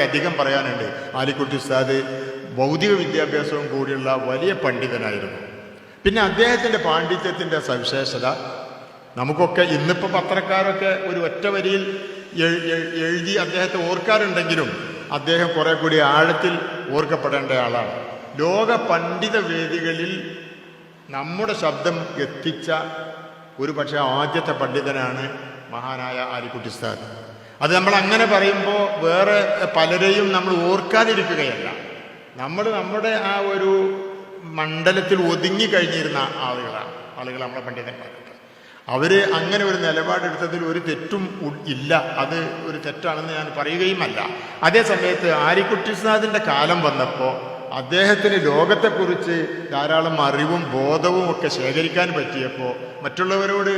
അധികം പറയാനുണ്ട്. ആലിക്കുട്ടി ഉസ്താദ് ഭൗതിക വിദ്യാഭ്യാസവും കൂടിയുള്ള വലിയ പണ്ഡിതനായിരുന്നു. പിന്നെ അദ്ദേഹത്തിൻ്റെ പാണ്ഡിത്യത്തിൻ്റെ സവിശേഷത നമുക്കൊക്കെ ഇന്നിപ്പോൾ പത്രക്കാരൊക്കെ ഒരു ഒറ്റ വരിയിൽ എഴുതി അദ്ദേഹത്തെ ഓർക്കാറുണ്ടെങ്കിലും അദ്ദേഹം കുറെ കൂടി ആഴത്തിൽ ഓർക്കപ്പെടേണ്ട ആളാണ്. ലോക പണ്ഡിത വേദികളിൽ നമ്മുടെ ശബ്ദം എത്തിച്ച ഒരു പക്ഷേ ആദ്യത്തെ പണ്ഡിതനാണ് മഹാനായ ആലിക്കുട്ടി ഉസ്താദ്. അത് നമ്മൾ അങ്ങനെ പറയുമ്പോൾ വേറെ പലരെയും നമ്മൾ ഓർക്കാതിരിക്കുകയല്ല. നമ്മുടെ ആ ഒരു മണ്ഡലത്തിൽ ഒതുങ്ങി കഴിഞ്ഞിരുന്ന ആളുകൾ നമ്മളെ പണ്ഡിതന്മാരൊക്കെ അവർ അങ്ങനെ ഒരു നിലപാടെടുത്തതിൽ ഒരു തെറ്റും ഇല്ല. അത് ഒരു തെറ്റാണെന്ന് ഞാൻ പറയുകയുമല്ല. അതേ സമയത്ത് ആലിക്കുട്ടി ഉസ്താദിൻ്റെ കാലം വന്നപ്പോൾ അദ്ദേഹത്തിന് ലോകത്തെക്കുറിച്ച് ധാരാളം അറിവും ബോധവും ഒക്കെ ശേഖരിക്കാൻ പറ്റിയപ്പോൾ മറ്റുള്ളവരോട്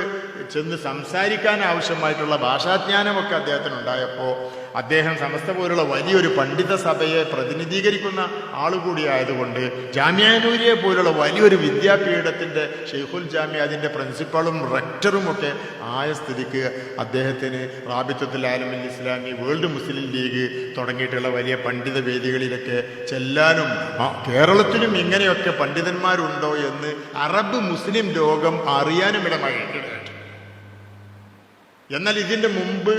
ചെന്ന് സംസാരിക്കാൻ ആവശ്യമായിട്ടുള്ള ഭാഷാജ്ഞാനമൊക്കെ അദ്ദേഹത്തിനുണ്ടായപ്പോൾ അദ്ദേഹം സമസ്ത പോലുള്ള വലിയൊരു പണ്ഡിത സഭയെ പ്രതിനിധീകരിക്കുന്ന ആളുകൂടിയായതുകൊണ്ട് ജാമിഅ നൂരിയെ പോലുള്ള വലിയൊരു വിദ്യാപീഠത്തിൻ്റെ ഷെയ്ഖുൽ ജാമിഅ അതിൻ്റെ പ്രിൻസിപ്പാളും റെക്ടറുമൊക്കെ ആയ സ്ഥിതിക്ക് അദ്ദേഹത്തിന് റാബിത്തത്തുൽ ആലമിൽ ഇസ്ലാമി, വേൾഡ് മുസ്ലിം ലീഗ് തുടങ്ങിയിട്ടുള്ള വലിയ പണ്ഡിത വേദികളിലൊക്കെ ചെല്ലാനും കേരളത്തിലും ഇങ്ങനെയൊക്കെ പണ്ഡിതന്മാരുണ്ടോ എന്ന് അറബ് മുസ്ലിം ലോകം അറിയാനും ഇടമായി. എന്നാൽ ഇതിൻ്റെ മുമ്പ്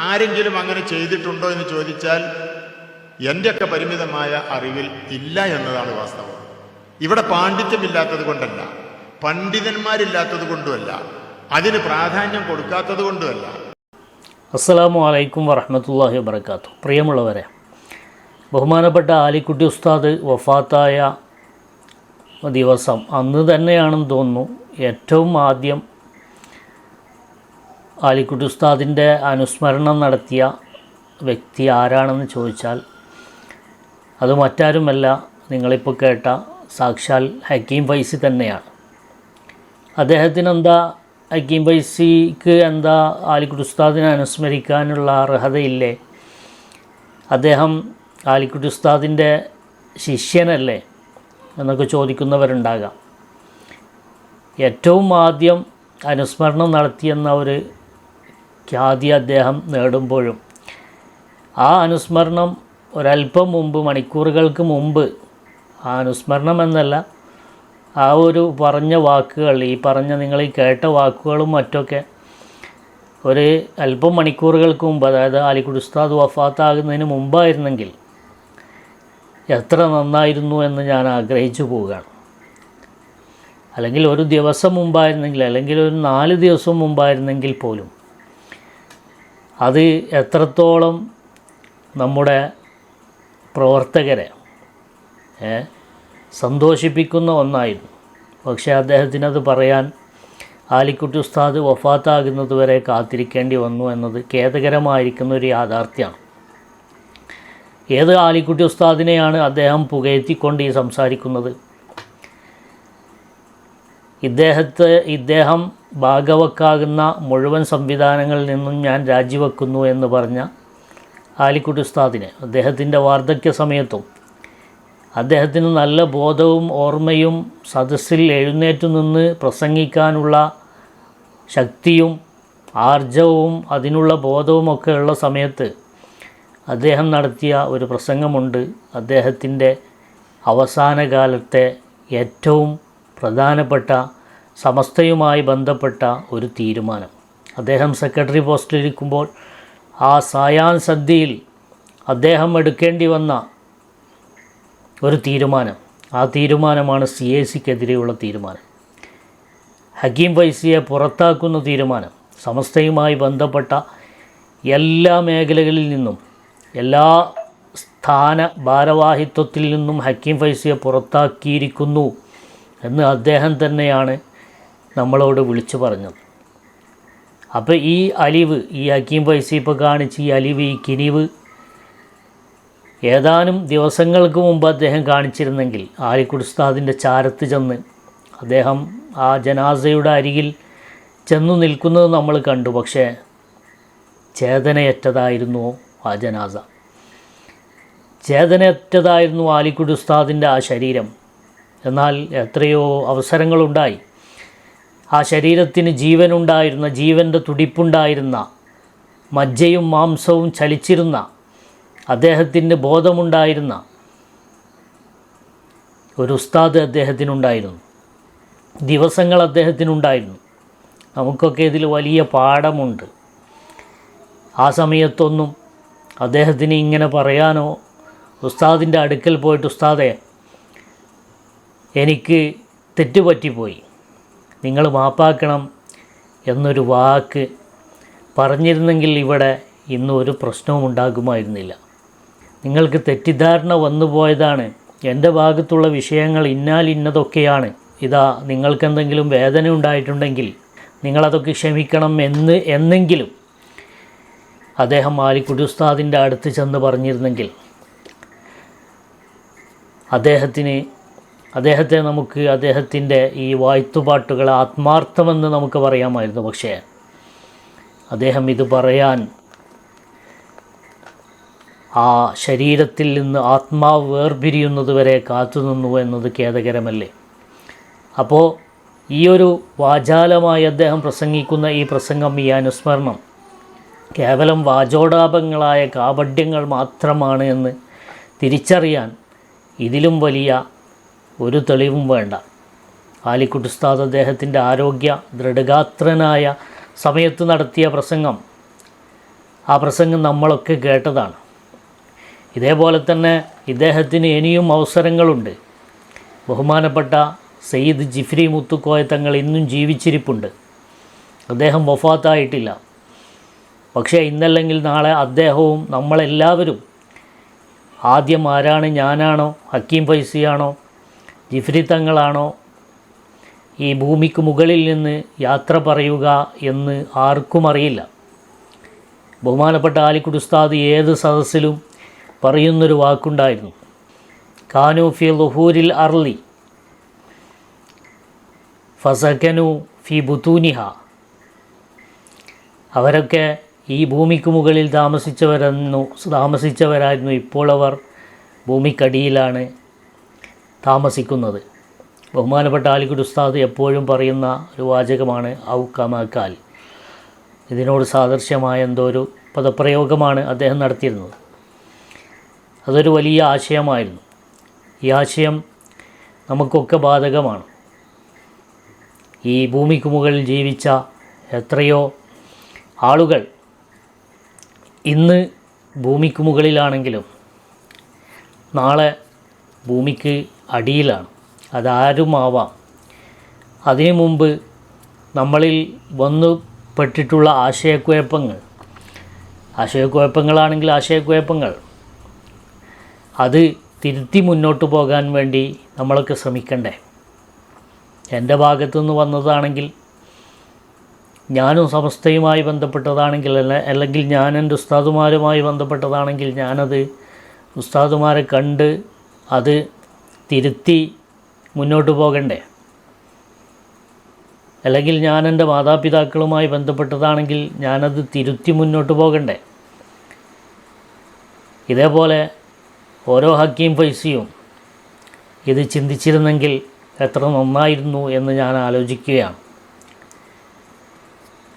ആരെങ്കിലും അങ്ങനെ ചെയ്തിട്ടുണ്ടോ എന്ന് ചോദിച്ചാൽ എൻ്റെയൊക്കെ പരിമിതമായ അറിവിൽ ഇല്ല എന്നതാണ് വാസ്തവം. ഇവിടെ പാണ്ഡിത്യമില്ലാത്തത് കൊണ്ടല്ല, പണ്ഡിതന്മാരില്ലാത്തത് കൊണ്ടുമല്ല, അതിന് പ്രാധാന്യം കൊടുക്കാത്തത് കൊണ്ടുമല്ല. അസ്സലാമു അലൈക്കും വറഹ്മത്തുള്ളാഹി വബറകാതുഹു. പ്രിയമുള്ളവരെ, ബഹുമാനപ്പെട്ട ആലിക്കുട്ടി ഉസ്താദ് വഫാത്തായ ദിവസം അന്ന് തന്നെയാണെന്ന് തോന്നുന്നു ഏറ്റവും ആദ്യം ആലിക്കുട്ടി ഉസ്താദിൻ്റെ അനുസ്മരണം നടത്തിയ വ്യക്തി ആരാണെന്ന് ചോദിച്ചാൽ അത് മറ്റാരുമല്ല, നിങ്ങളിപ്പോൾ കേട്ട സാക്ഷാൽ ഹക്കീം ഫൈസി തന്നെയാണ്. അദ്ദേഹത്തിനെന്താ, ഹക്കീം ഫൈസിക്ക് എന്താ ആലിക്കുട്ടി ഉസ്താദിനെ അനുസ്മരിക്കാനുള്ള അർഹതയില്ലേ? അദ്ദേഹം ആലിക്കുട്ടി ഉസ്താദിൻ്റെ ശിഷ്യനല്ലേ എന്നൊക്കെ ചോദിക്കുന്നവരുണ്ടാകാം. ഏറ്റവും ആദ്യം അനുസ്മരണം നടത്തിയെന്ന ഒരു ഖ്യാതി അദ്ദേഹം നേടുമ്പോഴും ആ അനുസ്മരണം ഒരല്പം മുമ്പ്, മണിക്കൂറുകൾക്ക് മുമ്പ്, ആ അനുസ്മരണം എന്നല്ല, ആ ഒരു പറഞ്ഞ വാക്കുകൾ, ഈ പറഞ്ഞ നിങ്ങൾ ഈ കേട്ട വാക്കുകളും മറ്റൊക്കെ ഒരു അല്പം മണിക്കൂറുകൾക്ക് മുമ്പ്, അതായത് ആലിക്കുട്ടി ഉസ്താദ് വഫാത്താകുന്നതിന് മുമ്പായിരുന്നെങ്കിൽ എത്ര നന്നായിരുന്നു എന്ന് ഞാൻ ആഗ്രഹിച്ചു പോവുകയാണ്. അല്ലെങ്കിൽ ഒരു ദിവസം മുമ്പായിരുന്നെങ്കിൽ, അല്ലെങ്കിൽ ഒരു 4 ദിവസം മുമ്പായിരുന്നെങ്കിൽ പോലും അത് എത്രത്തോളം നമ്മുടെ പ്രവർത്തകരെ സന്തോഷിപ്പിക്കുന്ന ഒന്നായിരുന്നു. പക്ഷേ അദ്ദേഹത്തിനത് പറയാൻ ആലിക്കുട്ടി ഉസ്താദ് വഫാത്താകുന്നത് വരെ കാത്തിരിക്കേണ്ടി വന്നു എന്നത് ഖേദകരമായിരിക്കുന്ന ഒരു യാഥാർത്ഥ്യമാണ്. ഏത് ആലിക്കുട്ടി ഉസ്താദിനെയാണ് അദ്ദേഹം പുകഴ്ത്തിക്കൊണ്ട് ഈ സംസാരിക്കുന്നത്? ഇദ്ദേഹം ഭാഗവക്കാകുന്ന മുഴുവൻ സംവിധാനങ്ങളിൽ നിന്നും ഞാൻ രാജിവെക്കുന്നു എന്ന് പറഞ്ഞ ആലിക്കുട്ടി ഉസ്താദിനെ അദ്ദേഹത്തിൻ്റെ വാർദ്ധക്യ സമയത്തും അദ്ദേഹത്തിന് നല്ല ബോധവും ഓർമ്മയും സദസ്സിൽ എഴുന്നേറ്റു നിന്ന് പ്രസംഗിക്കാനുള്ള ശക്തിയും ആർജവവും അതിനുള്ള ബോധവുമൊക്കെ ഉള്ള സമയത്ത് അദ്ദേഹം നടത്തിയ ഒരു പ്രസംഗമുണ്ട്. അദ്ദേഹത്തിൻ്റെ അവസാന കാലത്തെ ഏറ്റവും പ്രധാനപ്പെട്ട സമസ്തയുമായി ബന്ധപ്പെട്ട ഒരു തീരുമാനം. അദ്ദേഹം സെക്രട്ടറി പോസ്റ്റിലിരിക്കുമ്പോൾ ആ സായാഹ്ന സദ്യയിൽ അദ്ദേഹം എടുക്കേണ്ടി വന്ന ഒരു തീരുമാനം, ആ തീരുമാനമാണ് CACക്കെതിരെയുള്ള തീരുമാനം. ഹക്കീം ഫൈസിയെ പുറത്താക്കുന്ന തീരുമാനം. സമസ്തയുമായി ബന്ധപ്പെട്ട എല്ലാ മേഖലകളിൽ നിന്നും, എല്ലാ സ്ഥാന ഭാരവാഹിത്വത്തിൽ നിന്നും ഹക്കീം ഫൈസിയെ പുറത്താക്കിയിരിക്കുന്നു എന്ന് അദ്ദേഹം തന്നെയാണ് നമ്മളോട് വിളിച്ചു പറഞ്ഞത്. അപ്പോൾ ഈ അലിവ്, ഈ ഹക്കീം ഫൈസി ഇപ്പോൾ കാണിച്ച് ഈ അലിവ്, ഈ കിനിവ് ഏതാനും ദിവസങ്ങൾക്ക് മുമ്പ് അദ്ദേഹം കാണിച്ചിരുന്നെങ്കിൽ ആലിക്കുട്ടി ഉസ്താദിൻ്റെ ചാരത്ത് ചെന്ന് അദ്ദേഹം ആ ജനാസയുടെ അരികിൽ ചെന്നു നിൽക്കുന്നത് നമ്മൾ കണ്ടു. പക്ഷേ ചേതനയറ്റതായിരുന്നു ആ ജനാസ, ചേതനയറ്റതായിരുന്നു ആലിക്കുട്ടി ഉസ്താദിൻ്റെ ആ ശരീരം. എന്നാൽ എത്രയോ അവസരങ്ങളുണ്ടായി ആ ശരീരത്തിന് ജീവനുണ്ടായിരുന്ന, ജീവൻ്റെ തുടിപ്പുണ്ടായിരുന്ന, മജ്ജയും മാംസവും ചലിച്ചിരുന്ന അദ്ദേഹത്തിന് ബോധമുണ്ടായിരുന്ന ഒരു ഉസ്താദ് അദ്ദേഹത്തിനുണ്ടായിരുന്നു. ദിവസങ്ങൾ അദ്ദേഹത്തിനുണ്ടായിരുന്നു. നമുക്കൊക്കെ ഇതിൽ വലിയ പാഠമുണ്ട്. ആ സമയത്തൊന്നും അദ്ദേഹത്തിന് ഇങ്ങനെ പറയാനോ, ഉസ്താദിൻ്റെ അടുക്കൽ പോയിട്ട് ഉസ്താദെ എനിക്ക് തെറ്റുപറ്റിപ്പോയി, നിങ്ങൾ മാപ്പാക്കണം എന്നൊരു വാക്ക് പറഞ്ഞിരുന്നെങ്കിൽ ഇവിടെ ഇന്ന് ഒരു പ്രശ്നവും ഉണ്ടാകുമായിരുന്നില്ല. നിങ്ങൾക്ക് തെറ്റിദ്ധാരണ വന്നു പോയതാണ്, എൻ്റെ ഭാഗത്തുള്ള വിഷയങ്ങൾ ഇന്നതൊക്കെയാണ്, ഇതാ നിങ്ങൾക്കെന്തെങ്കിലും വേദന ഉണ്ടായിട്ടുണ്ടെങ്കിൽ നിങ്ങളതൊക്കെ ക്ഷമിക്കണം എന്നെങ്കിലും അദ്ദേഹം ആലിക്കുട്ടി ഉസ്താദിൻ്റെ അടുത്ത് ചെന്ന് പറഞ്ഞിരുന്നെങ്കിൽ അദ്ദേഹത്തെ നമുക്ക് അദ്ദേഹത്തിൻ്റെ ഈ വായ്ത്തുപാട്ടുകൾ ആത്മാർത്ഥമെന്ന് നമുക്ക് പറയാമായിരുന്നു. പക്ഷേ അദ്ദേഹം ഇത് പറയാൻ ആ ശരീരത്തിൽ നിന്ന് ആത്മാവ് വേർപിരിയുന്നത് വരെ കാത്തുനിന്നു എന്നത് ഖേദകരമല്ലേ? അപ്പോൾ ഈ ഒരു വാചാലമായി അദ്ദേഹം പ്രസംഗിക്കുന്ന ഈ പ്രസംഗം, ഈ അനുസ്മരണം കേവലം വാചോടാപങ്ങളായ കാപഢ്യങ്ങൾ മാത്രമാണ് എന്ന് തിരിച്ചറിയാൻ ഇതിലും വലിയ ഒരു തെളിവും വേണ്ട. ആലിക്കുട്ടി ഉസ്താദ് അദ്ദേഹത്തിൻ്റെ ആരോഗ്യ ദൃഢഗാത്രനായ സമയത്ത് നടത്തിയ പ്രസംഗം, ആ പ്രസംഗം നമ്മളൊക്കെ കേട്ടതാണ്. ഇതേപോലെ തന്നെ ഇദ്ദേഹത്തിന് ഇനിയും അവസരങ്ങളുണ്ട്. ബഹുമാനപ്പെട്ട സയ്യിദ് ജിഫ്രി മുത്തുക്കോയ തങ്ങൾ ഇന്നും ജീവിച്ചിരിപ്പുണ്ട്. അദ്ദേഹം വഫാത്തായിട്ടില്ല. പക്ഷേ ഇന്നല്ലെങ്കിൽ നാളെ അദ്ദേഹവും നമ്മളെല്ലാവരും ആദ്യം ആരാണ്, ഞാനാണോ, ഹക്കീം ഫൈസിയാണോ, ജിഫ്രി തങ്ങളാണോ ഈ ഭൂമിക്ക് മുകളിൽ നിന്ന് യാത്ര പറയുക എന്ന് ആർക്കും അറിയില്ല. ബഹുമാനപ്പെട്ട ആലിക്കുട്ടി ഉസ്താദ് ഏത് സദസ്സിലും പറയുന്നൊരു വാക്കുണ്ടായിരുന്നു, കാനു ഫി ളുഹൂരിൽ അർളി ഫസകനു ഫി ബുതൂനിഹ. അവരൊക്കെ ഈ ഭൂമിക്ക് മുകളിൽ താമസിച്ചവരായിരുന്നു, ഇപ്പോൾ അവർ ഭൂമിക്കടിയിലാണ് താമസിക്കുന്നത്. ബഹുമാനപ്പെട്ട ആലിക്കുട്ടി ഉസ്താദ് എപ്പോഴും പറയുന്ന ഒരു വാചകമാണ് ഔ കമാക്കാൽ. ഇതിനോട് സാദൃശ്യമായ എന്തോ ഒരു പദപ്രയോഗമാണ് അദ്ദേഹം നടത്തിയിരുന്നത്. അതൊരു വലിയ ആശയമായിരുന്നു. ഈ ആശയം നമുക്കൊക്കെ ബാധകമാണ്. ഈ ഭൂമിക്ക് മുകളിൽ ജീവിച്ച എത്രയോ ആളുകൾ ഇന്ന് ഭൂമിക്ക് മുകളിലാണെങ്കിലും നാളെ ഭൂമിക്ക് അടിയിലാണ്. അതാരുമാവാം. അതിനു മുമ്പ് നമ്മളിൽ വന്നു പെട്ടിട്ടുള്ള ആശയക്കുഴപ്പങ്ങളാണെങ്കിൽ ആശയക്കുഴപ്പങ്ങൾ അത് തിരുത്തി മുന്നോട്ട് പോകാൻ വേണ്ടി നമ്മളൊക്കെ ശ്രമിക്കണ്ടേ? എൻ്റെ ഭാഗത്തുനിന്ന് വന്നതാണെങ്കിൽ, ഞാനും സമസ്തയുമായി ബന്ധപ്പെട്ടതാണെങ്കിൽ, അല്ലെങ്കിൽ ഞാൻ എൻ്റെ ഉസ്താദുമാരുമായി ബന്ധപ്പെട്ടതാണെങ്കിൽ ഞാനത് ഉസ്താദുമാരെ കണ്ട് അത് തിരുത്തി മുന്നോട്ട് പോകണ്ടേ? അല്ലെങ്കിൽ ഞാൻ എൻ്റെ മാതാപിതാക്കളുമായി ബന്ധപ്പെട്ടതാണെങ്കിൽ ഞാനത് തിരുത്തി മുന്നോട്ട് പോകണ്ടേ? ഇതേപോലെ ഓരോ ഹക്കീം ഫൈസിയും ഇത് ചിന്തിച്ചിരുന്നെങ്കിൽ എത്ര നന്നായിരുന്നു എന്ന് ഞാൻ ആലോചിക്കുകയാണ്.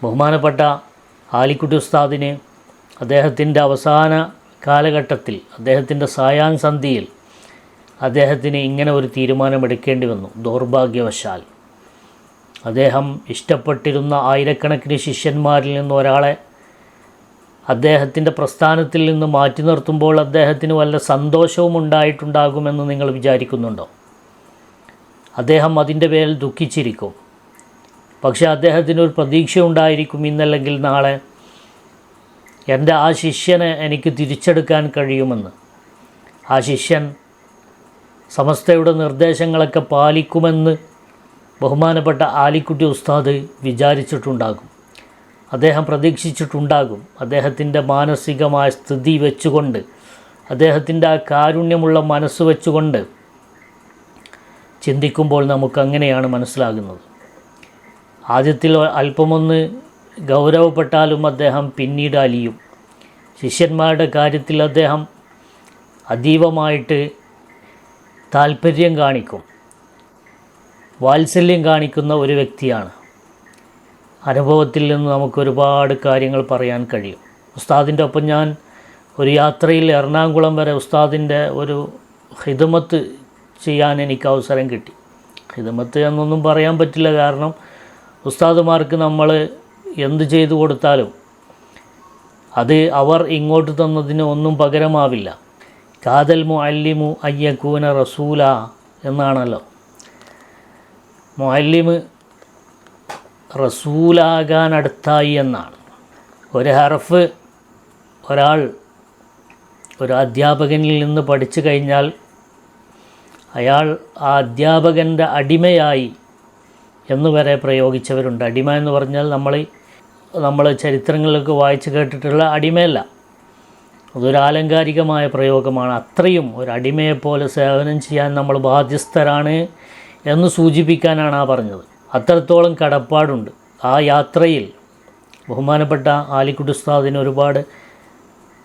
ബഹുമാനപ്പെട്ട ആലിക്കുട്ടി ഉസ്താദിന് അദ്ദേഹത്തിൻ്റെ അവസാന കാലഘട്ടത്തിൽ, അദ്ദേഹത്തിൻ്റെ സായാഹ്നസന്ധിയിൽ അദ്ദേഹത്തിന് ഇങ്ങനെ ഒരു തീരുമാനമെടുക്കേണ്ടി വന്നു. ദൗർഭാഗ്യവശാൽ അദ്ദേഹം ഇഷ്ടപ്പെട്ടിരുന്ന ആയിരക്കണക്കിന് ശിഷ്യന്മാരിൽ നിന്ന് ഒരാളെ അദ്ദേഹത്തിൻ്റെ പ്രസ്ഥാനത്തിൽ നിന്ന് മാറ്റി നിർത്തുമ്പോൾ അദ്ദേഹത്തിന് വല്ല സന്തോഷവും ഉണ്ടായിട്ടുണ്ടാകുമെന്ന് നിങ്ങൾ വിചാരിക്കുന്നുണ്ടോ? അദ്ദേഹം അതിൻ്റെ പേരിൽ ദുഃഖിച്ചിരിക്കും. പക്ഷേ അദ്ദേഹത്തിനൊരു പ്രതീക്ഷ ഉണ്ടായിരിക്കും, ഇന്നല്ലെങ്കിൽ നാളെ എൻ്റെ ആ ശിഷ്യനെ എനിക്ക് തിരിച്ചെടുക്കാൻ കഴിയുമെന്ന്. ആ ശിഷ്യൻ സമസ്തയുടെ നിർദ്ദേശങ്ങളൊക്കെ പാലിക്കുമെന്ന് ബഹുമാനപ്പെട്ട ആലിക്കുട്ടി ഉസ്താദ് വിചാരിച്ചിട്ടുണ്ടാകും. അദ്ദേഹം പ്രതീക്ഷിച്ചിട്ടുണ്ടാകും. അദ്ദേഹത്തിൻ്റെ മാനസികമായ സ്ഥിതി വെച്ചുകൊണ്ട്, അദ്ദേഹത്തിൻ്റെ ആ കാരുണ്യമുള്ള മനസ്സ് വെച്ചുകൊണ്ട് ചിന്തിക്കുമ്പോൾ നമുക്കങ്ങനെയാണ് മനസ്സിലാകുന്നത്. ആദ്യത്തിൽ അല്പമൊന്ന് ഗൗരവപ്പെട്ടാലും അദ്ദേഹം പിന്നീട് അലിയും. ശിഷ്യന്മാരുടെ കാര്യത്തിൽ അദ്ദേഹം അതീവമായിട്ട് താല്പര്യം കാണിക്കും, വാത്സല്യം കാണിക്കുന്ന ഒരു വ്യക്തിയാണ്. അനുഭവത്തിൽ നിന്ന് നമുക്കൊരുപാട് കാര്യങ്ങൾ പറയാൻ കഴിയും. ഉസ്താദിൻ്റെ ഒപ്പം ഞാൻ ഒരു യാത്രയിൽ എറണാകുളം വരെ ഉസ്താദിൻ്റെ ഒരു ഖിദ്മത്ത് ചെയ്യാൻ എനിക്ക് അവസരം കിട്ടി. ഖിദ്മത്ത് എന്നൊന്നും പറയാൻ പറ്റില്ല, കാരണം ഉസ്താദുമാർക്ക് നമ്മൾ എന്ത് ചെയ്തു കൊടുത്താലും അത് അവർ ഇങ്ങോട്ട് തന്നതിന് ഒന്നും പകരമാവില്ല. കാതൽ മുഅല്ലിമു അയ്യക്കൂന റസൂല എന്നാണല്ലോ. മുഅല്ലിമ് റസൂലാകാൻ അടുത്തായി എന്നാണ്. ഒരു ഹർഫ് ഒരാൾ ഒരു അധ്യാപകനിൽ നിന്ന് പഠിച്ചു കഴിഞ്ഞാൽ അയാൾ ആ അധ്യാപകൻ്റെ അടിമയായി എന്ന് വരെ പ്രയോഗിച്ചവരുണ്ട്. അടിമ എന്ന് പറഞ്ഞാൽ നമ്മൾ ചരിത്രങ്ങളിലൊക്കെ വായിച്ച് കേട്ടിട്ടുള്ള അടിമയല്ല, അതൊരു ആലങ്കാരികമായ പ്രയോഗമാണ്. അത്രയും ഒരു അടിമയെപ്പോലെ സേവനം ചെയ്യാൻ നമ്മൾ ബാധ്യസ്ഥരാണ് എന്ന് സൂചിപ്പിക്കാനാണ് ആ പറഞ്ഞത്. അത്രത്തോളം കടപ്പാടുണ്ട്. ആ യാത്രയിൽ ബഹുമാനപ്പെട്ട ആലിക്കുട്ടി ഉസ്താദിന് ഒരുപാട്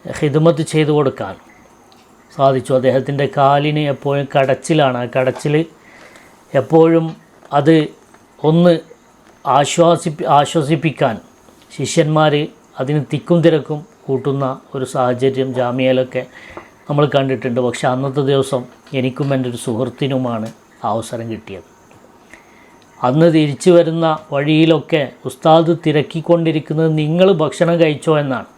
ഖിദ്മത്ത് ചെയ്തു കൊടുക്കാൻ സാധിച്ചു. അദ്ദേഹത്തിൻ്റെ കാലിന് എപ്പോഴും കടച്ചിലാണ്. ആ കടച്ചിൽ എപ്പോഴും അത് ഒന്ന് ആശ്വസിപ്പിക്കാൻ ശിഷ്യന്മാർ അതിന് തിക്കും തിരക്കും കൂട്ടുന്ന ഒരു സാഹചര്യം ജാമ്യയിലൊക്കെ നമ്മൾ കണ്ടിട്ടുണ്ട്. പക്ഷേ അന്നത്തെ ദിവസം എനിക്കും എൻ്റെ ഒരു സുഹൃത്തിനുമാണ് ആ അവസരം കിട്ടിയത്. അന്ന് തിരിച്ചു വരുന്ന വഴിയിലൊക്കെ ഉസ്താദ് തിരക്കിക്കൊണ്ടിരിക്കുന്നത് നിങ്ങൾ ഭക്ഷണം കഴിച്ചോ എന്നാണ്.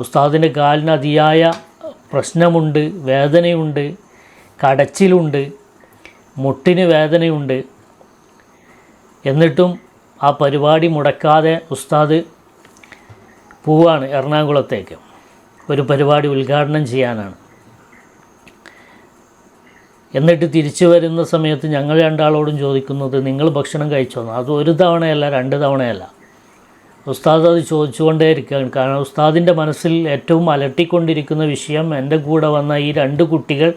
ഉസ്താദിൻ്റെ കാലിന് അതിയായ പ്രശ്നമുണ്ട്, വേദനയുണ്ട്, കടച്ചിലുണ്ട്, മുട്ടിന് വേദനയുണ്ട്. എന്നിട്ടും ആ പരിപാടി മുടക്കാതെ ഉസ്താദ് പോവാണ് എറണാകുളത്തേക്ക്. ഒരു പരിപാടി ഉദ്ഘാടനം ചെയ്യാനാണ്. എന്നിട്ട് തിരിച്ചു വരുന്ന സമയത്ത് ഞങ്ങൾ രണ്ടാളോടും ചോദിക്കുന്നത് നിങ്ങൾ ഭക്ഷണം കഴിച്ചോന്ന്. അത് ഒരു തവണയല്ല, 2 തവണയല്ല. ഉസ്താദ് അത് ചോദിച്ചുകൊണ്ടേയിരിക്കുകയാണ്. കാരണം ഉസ്താദിൻ്റെ മനസ്സിൽ ഏറ്റവും അലട്ടിക്കൊണ്ടിരിക്കുന്ന വിഷയം എൻ്റെ കൂടെ വന്ന ഈ 2 കുട്ടികൾ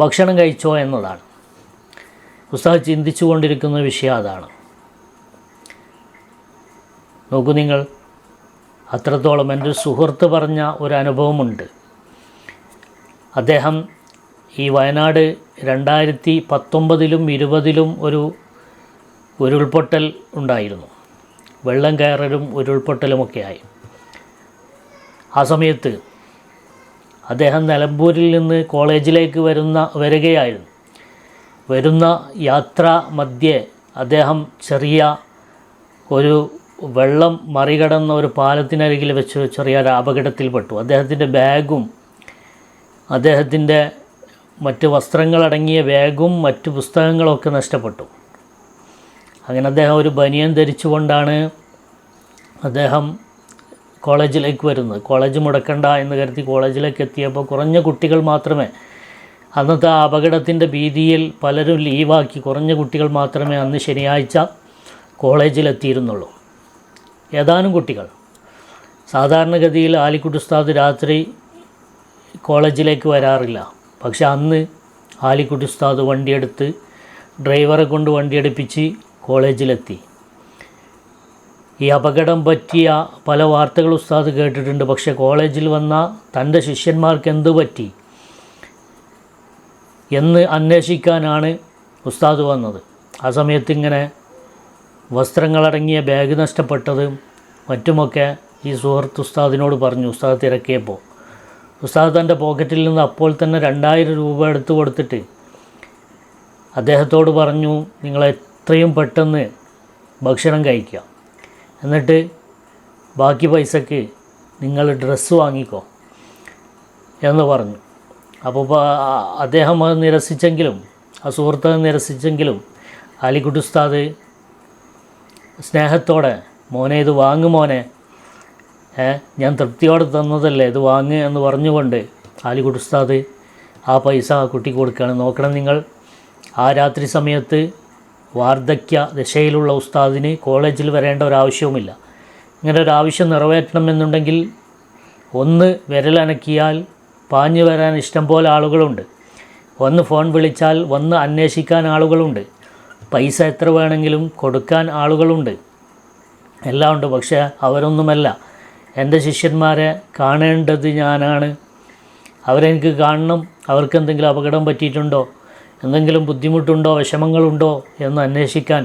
ഭക്ഷണം കഴിച്ചോ എന്നതാണ്. ഉസ്താദ് ചിന്തിച്ചു കൊണ്ടിരിക്കുന്ന വിഷയം അതാണ്. നോക്കൂ നിങ്ങൾ, അത്രത്തോളം എൻ്റെ ഒരു സുഹൃത്ത് പറഞ്ഞ ഒരു അനുഭവമുണ്ട്. അദ്ദേഹം ഈ വയനാട് 2019-ലും 20-ലും ഒരു ഉരുൾപൊട്ടൽ ഉണ്ടായിരുന്നു. വെള്ളം കയറലും ഉരുൾപൊട്ടലുമൊക്കെയായി. ആ സമയത്ത് അദ്ദേഹം നിലമ്പൂരിൽ നിന്ന് കോളേജിലേക്ക് വരികയായിരുന്നു. വരുന്ന യാത്രാ മധ്യേ അദ്ദേഹം ചെറിയ ഒരു വെള്ളം മറികടന്ന ഒരു പാലത്തിനരികിൽ വെച്ച് ചെറിയൊരു അപകടത്തിൽപ്പെട്ടു. അദ്ദേഹത്തിൻ്റെ ബാഗും അദ്ദേഹത്തിൻ്റെ മറ്റ് വസ്ത്രങ്ങളടങ്ങിയ ബാഗും മറ്റ് പുസ്തകങ്ങളൊക്കെ നഷ്ടപ്പെട്ടു. അങ്ങനെ അദ്ദേഹം ഒരു ബനിയൻ ധരിച്ചുകൊണ്ടാണ് അദ്ദേഹം കോളേജിലേക്ക് വരുന്നത്. കോളേജ് മുടക്കണ്ട എന്ന് കരുതി കോളേജിലേക്ക് എത്തിയപ്പോൾ കുറഞ്ഞ കുട്ടികൾ മാത്രമേ, അന്നത്തെ ആ അപകടത്തിൻ്റെ ഭീതിയിൽ പലരും ലീവാക്കി, കുറഞ്ഞ കുട്ടികൾ മാത്രമേ അന്ന് ശനിയാഴ്ച കോളേജിലെത്തിയിരുന്നുള്ളൂ. ഏതാനും കുട്ടികൾ. സാധാരണഗതിയിൽ ആലിക്കുട്ടി ഉസ്താദ് രാത്രി കോളേജിലേക്ക് വരാറില്ല. പക്ഷെ അന്ന് ആലിക്കുട്ടി ഉസ്താദ് വണ്ടിയെടുത്ത് ഡ്രൈവറെ കൊണ്ട് വണ്ടിയെടുപ്പിച്ച് കോളേജിലെത്തി. ഈ അപകടം പറ്റിയ പല വാർത്തകൾ ഉസ്താദ് കേട്ടിട്ടുണ്ട്. പക്ഷേ കോളേജിൽ വന്ന തൻ്റെ ശിഷ്യന്മാർക്ക് എന്തു പറ്റി എന്ന് അന്വേഷിക്കാനാണ് ഉസ്താദ് വന്നത്. ആ സമയത്ത് ഇങ്ങനെ വസ്ത്രങ്ങളടങ്ങിയ ബാഗ് നഷ്ടപ്പെട്ടത് മറ്റുമൊക്കെ ഈ സുഹൃത്ത് ഉസ്താദിനോട് പറഞ്ഞു. ഉസ്താദ് തിരക്കിയപ്പോൾ ഉസ്താദ് തൻ്റെ പോക്കറ്റിൽ നിന്ന് അപ്പോൾ തന്നെ 2000 രൂപ എടുത്തു കൊടുത്തിട്ട് അദ്ദേഹത്തോട് പറഞ്ഞു, നിങ്ങൾ എത്രയും പെട്ടെന്ന് ഭക്ഷണം കഴിക്കുക, എന്നിട്ട് ബാക്കി പൈസക്ക് നിങ്ങൾ ഡ്രസ്സ് വാങ്ങിക്കോ എന്ന് പറഞ്ഞു. അപ്പോൾ അദ്ദേഹം അത് നിരസിച്ചെങ്കിലും, ആ സുഹൃത്ത് നിരസിച്ചെങ്കിലും ആലിക്കുട്ടി ഉസ്താദ് സ്നേഹത്തോടെ, മോനെ ഇത് വാങ്ങു മോനെ, ഞാൻ തൃപ്തിയോടെ തന്നതല്ലേ, ഇത് വാങ്ങ് എന്ന് പറഞ്ഞുകൊണ്ട് ആലിക്കുട്ടി ഉസ്താദ് ആ പൈസ ആ കുട്ടിക്ക് കൊടുക്കുകയാണ്. നോക്കണം നിങ്ങൾ, ആ രാത്രി സമയത്ത് വാർദ്ധക്യ ദശയിലുള്ള ഉസ്താദിന് കോളേജിൽ വരേണ്ട ഒരാവശ്യവുമില്ല. ഇങ്ങനെ ഒരു ആവശ്യം നിറവേറ്റണമെന്നുണ്ടെങ്കിൽ ഒന്ന് വിരലനക്കിയാൽ പാഞ്ഞു വരാൻ ഇഷ്ടം പോലെ ആളുകളുണ്ട്. ഒന്ന് ഫോൺ വിളിച്ചാൽ വന്ന് അന്വേഷിക്കാൻ ആളുകളുണ്ട്. പൈസ എത്ര വേണമെങ്കിലും കൊടുക്കാൻ ആളുകളുണ്ട്. എല്ലാം ഉണ്ട്. പക്ഷേ അവരൊന്നുമല്ല. എൻ്റെ ശിഷ്യന്മാരെ കാണേണ്ടത് ഞാനാണ്. അവരെനിക്ക് കാണണം. അവർക്ക് എന്തെങ്കിലും അപകടം പറ്റിയിട്ടുണ്ടോ, എന്തെങ്കിലും ബുദ്ധിമുട്ടുണ്ടോ, വിഷമങ്ങളുണ്ടോ എന്ന് അന്വേഷിക്കാൻ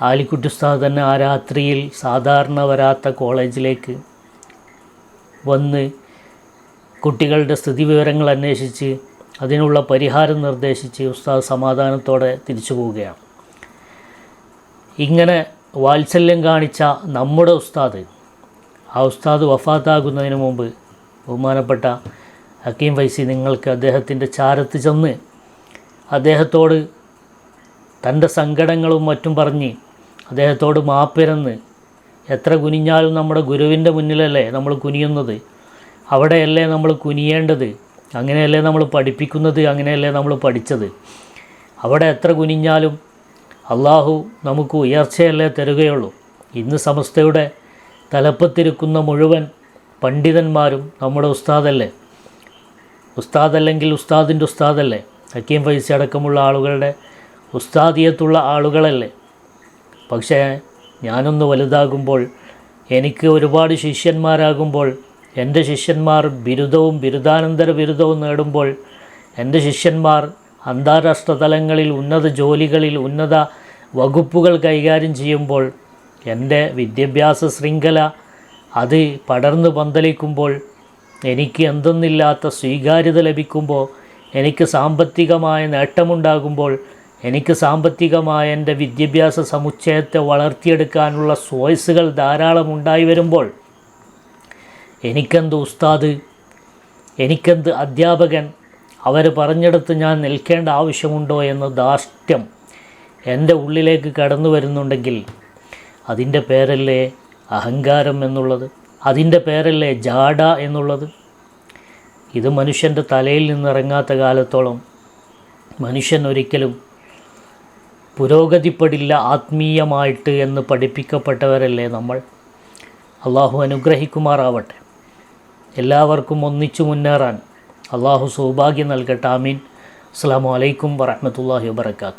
ആലിക്കുട്ടി ഉസ്താദ് തന്നെ ആ രാത്രിയിൽ സാധാരണ വരാത്ത കോളേജിലേക്ക് വന്ന് കുട്ടികളുടെ സ്ഥിതിവിവരങ്ങൾ അന്വേഷിച്ച് അതിനുള്ള പരിഹാരം നിർദ്ദേശിച്ച് ഉസ്താദ് സമാധാനത്തോടെ തിരിച്ചു പോവുകയാണ്. ഇങ്ങനെ വാത്സല്യം കാണിച്ച നമ്മുടെ ഉസ്താദ്, ആ ഉസ്താദ് വഫാത്താകുന്നതിന് മുമ്പ് ബഹുമാനപ്പെട്ട ഹക്കീം ഫൈസി നിങ്ങൾക്ക് അദ്ദേഹത്തിൻ്റെ ചാരത്ത് ചെന്ന് അദ്ദേഹത്തോട് തൻ്റെ സങ്കടങ്ങളും മറ്റും പറഞ്ഞ് അദ്ദേഹത്തോട് മാപ്പിരന്ന്, എത്ര കുനിഞ്ഞാലും നമ്മുടെ ഗുരുവിൻ്റെ മുന്നിലല്ലേ നമ്മൾ കുനിയുന്നത്, അവിടെയല്ലേ നമ്മൾ കുനിയേണ്ടത്, അങ്ങനെയല്ലേ നമ്മൾ പഠിപ്പിക്കുന്നത്, അങ്ങനെയല്ലേ നമ്മൾ പഠിച്ചത്, അവിടെ എത്ര കുനിഞ്ഞാലും അള്ളാഹു നമുക്ക് ഉയർച്ചയല്ലേ തരുകയുള്ളൂ. ഇന്ന് സമസ്തയുടെ തലപ്പത്തിരിക്കുന്ന മുഴുവൻ പണ്ഡിതന്മാരും നമ്മുടെ ഉസ്താദല്ലേ, ഉസ്താദല്ലെങ്കിൽ ഉസ്താദിൻ്റെ ഉസ്താദല്ലേ, ഹക്കീം ഫൈസി അടക്കമുള്ള ആളുകളുടെ ഉസ്താദിയത്തുള്ള ആളുകളല്ലേ. പക്ഷേ ഞാനൊന്ന് വലുതാകുമ്പോൾ, എനിക്ക് ഒരുപാട് ശിഷ്യന്മാരാകുമ്പോൾ, എൻ്റെ ശിഷ്യന്മാർ ബിരുദവും ബിരുദാനന്തര ബിരുദവും നേടുമ്പോൾ, എൻ്റെ ശിഷ്യന്മാർ അന്താരാഷ്ട്ര തലങ്ങളിൽ ഉന്നത ജോലികളിൽ ഉന്നത വകുപ്പുകൾ കൈകാര്യം ചെയ്യുമ്പോൾ, എൻ്റെ വിദ്യാഭ്യാസ ശൃംഖല അത് പടർന്നു പന്തലിക്കുമ്പോൾ, എനിക്ക് എന്തെന്നില്ലാത്ത സ്വീകാര്യത ലഭിക്കുമ്പോൾ, എനിക്ക് സാമ്പത്തികമായ നേട്ടമുണ്ടാകുമ്പോൾ, എനിക്ക് സാമ്പത്തികമായ എൻ്റെ വിദ്യാഭ്യാസ സമുച്ചയത്തെ വളർത്തിയെടുക്കാനുള്ള സോഴ്സുകൾ ധാരാളം ഉണ്ടായി വരുമ്പോൾ, എനിക്കെന്ത് ഉസ്താദ്, എനിക്കെന്ത് അധ്യാപകൻ, അവർ പറഞ്ഞെടുത്ത് ഞാൻ നിൽക്കേണ്ട ആവശ്യമുണ്ടോ എന്ന ധാർഷ്ട്യം എൻ്റെ ഉള്ളിലേക്ക് കടന്നു വരുന്നുണ്ടെങ്കിൽ, അതിൻ്റെ പേരല്ലേ അഹങ്കാരം എന്നുള്ളത്, അതിൻ്റെ പേരല്ലേ ജാഡ എന്നുള്ളത്. ഇത് മനുഷ്യൻ്റെ തലയിൽ നിന്നിറങ്ങാത്ത കാലത്തോളം മനുഷ്യൻ ഒരിക്കലും പുരോഗതിപ്പെടില്ല ആത്മീയമായിട്ട് എന്ന് പഠിപ്പിക്കപ്പെട്ടവരല്ലേ നമ്മൾ. അള്ളാഹു അനുഗ്രഹിക്കുമാറാവട്ടെ. എല്ലാവർക്കും ഒന്നിച്ചു മുന്നേറാൻ അള്ളാഹു സൗഭാഗ്യം നൽകട്ടെ. ആമീൻ. അസ്സലാമു അലൈക്കും വറഹ്മത്തുള്ളാഹി വബറകാതുഹു.